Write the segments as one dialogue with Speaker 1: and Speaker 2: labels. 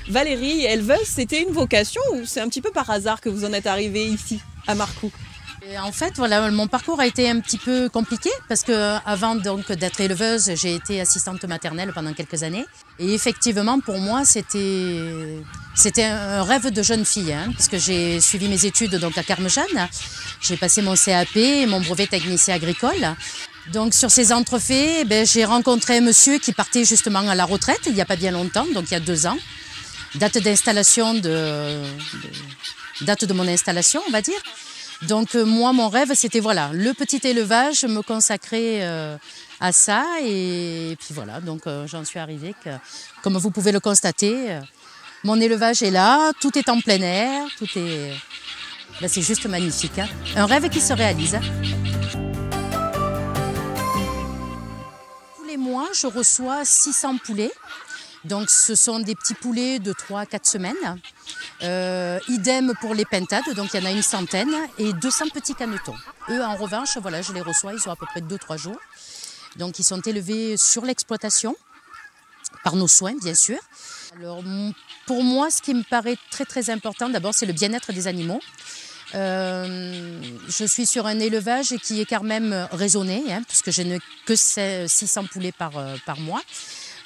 Speaker 1: Valérie, éleveuse, c'était une vocation ou c'est un petit peu par hasard que vous en êtes arrivée ici, à Marcoux?
Speaker 2: Et en fait, voilà, mon parcours a été un petit peu compliqué parce que avant donc d'être éleveuse, j'ai été assistante maternelle pendant quelques années. Et effectivement, pour moi, c'était un rêve de jeune fille, hein, puisque j'ai suivi mes études donc à Carmejeanne. J'ai passé mon CAP et mon brevet technicien agricole. Donc sur ces entrefaits, j'ai rencontré un monsieur qui partait justement à la retraite il n'y a pas bien longtemps, donc il y a 2 ans. Date de mon installation, on va dire. Donc moi, mon rêve, c'était voilà, le petit élevage, me consacrer à ça. Et puis voilà, donc j'en suis arrivée. Comme vous pouvez le constater, mon élevage est là, tout est en plein air, tout est... c'est juste magnifique. Hein. Un rêve qui se réalise. Tous les mois, je reçois 600 poulets. Donc ce sont des petits poulets de 3 à 4 semaines. Idem pour les pintades, donc il y en a une centaine, et 200 petits canetons. Eux, en revanche, voilà, je les reçois, ils ont à peu près 2-3 jours. Donc ils sont élevés sur l'exploitation, par nos soins, bien sûr. Alors pour moi, ce qui me paraît très très important, d'abord, c'est le bien-être des animaux. Je suis sur un élevage qui est quand même raisonné, hein, puisque je n'ai que 600 poulets par mois.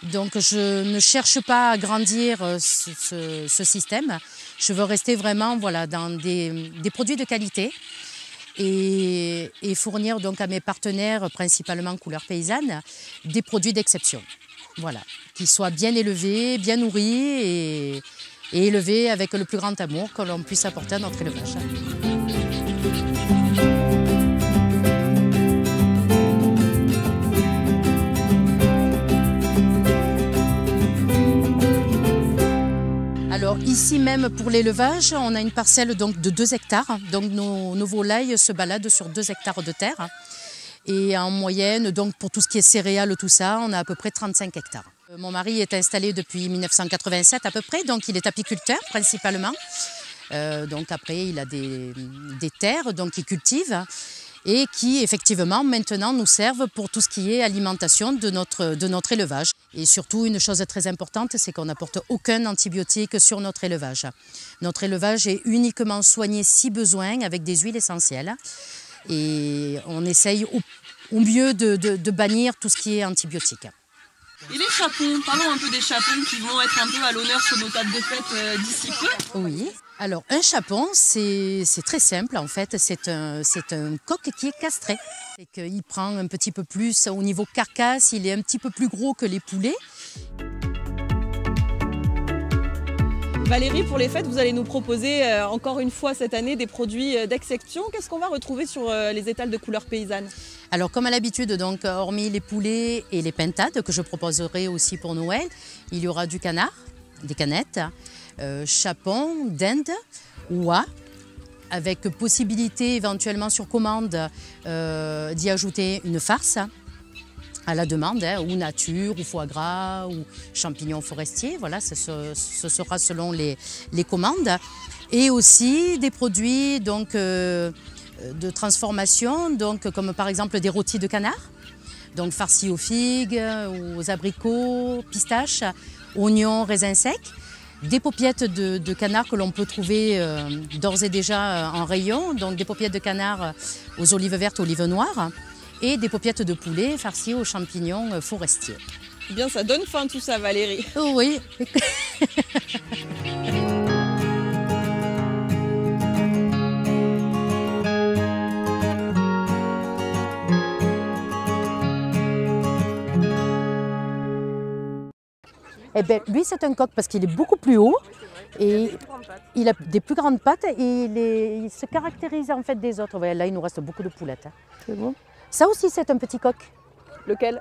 Speaker 2: Donc je ne cherche pas à agrandir ce système. Je veux rester vraiment voilà, dans des produits de qualité et fournir donc à mes partenaires, principalement Couleurs Paysannes, des produits d'exception. Voilà, qui soient bien élevés, bien nourris et élevés avec le plus grand amour que l'on puisse apporter à notre élevage. Alors ici même pour l'élevage, on a une parcelle donc de 2 hectares. Donc nos volailles se baladent sur 2 hectares de terre. Et en moyenne, donc pour tout ce qui est céréales, tout ça, on a à peu près 35 hectares. Mon mari est installé depuis 1987 à peu près, donc il est apiculteur principalement. Donc après, il a des terres donc il cultive et qui effectivement maintenant nous servent pour tout ce qui est alimentation de notre élevage. Et surtout, une chose très importante, c'est qu'on n'apporte aucun antibiotique sur notre élevage. Notre élevage est uniquement soigné si besoin avec des huiles essentielles. Et on essaye au mieux de bannir tout ce qui est antibiotique.
Speaker 1: Et les chapons, parlons un peu des chapons qui vont être un peu à l'honneur sur nos tables de fête d'ici peu.
Speaker 2: Oui, alors un chapon, c'est très simple en fait, c'est un coq qui est castré. Et qu'il prend un petit peu plus au niveau carcasse, il est un petit peu plus gros que les poulets.
Speaker 1: Valérie, pour les fêtes, vous allez nous proposer encore une fois cette année des produits d'exception. Qu'est-ce qu'on va retrouver sur les étals de Couleurs Paysannes?
Speaker 2: Alors comme à l'habitude, donc hormis les poulets et les pintades que je proposerai aussi pour Noël, il y aura du canard, des canettes, chapon, dinde, oie, avec possibilité éventuellement sur commande d'y ajouter une farce à la demande, hein, ou nature, ou foie gras, ou champignons forestiers, voilà, ce sera selon les commandes. Et aussi des produits donc, de transformation, donc, comme par exemple des rôtis de canard, donc farcis aux figues, aux abricots, pistaches, oignons, raisins secs. Des paupiettes de canard que l'on peut trouver d'ores et déjà en rayon, donc des paupiettes de canard aux olives vertes, olives noires, et des paupiettes de poulet farcies aux champignons forestiers.
Speaker 1: Eh bien, ça donne faim tout ça, Valérie.
Speaker 2: Oui. Eh bien, lui, c'est un coq parce qu'il est beaucoup plus haut et il a des plus grandes pattes et il se caractérise en fait des autres. Ouais, là, il nous reste beaucoup de poulettes. Hein.
Speaker 1: C'est bon.
Speaker 2: Ça aussi, c'est un petit coq.
Speaker 1: Lequel?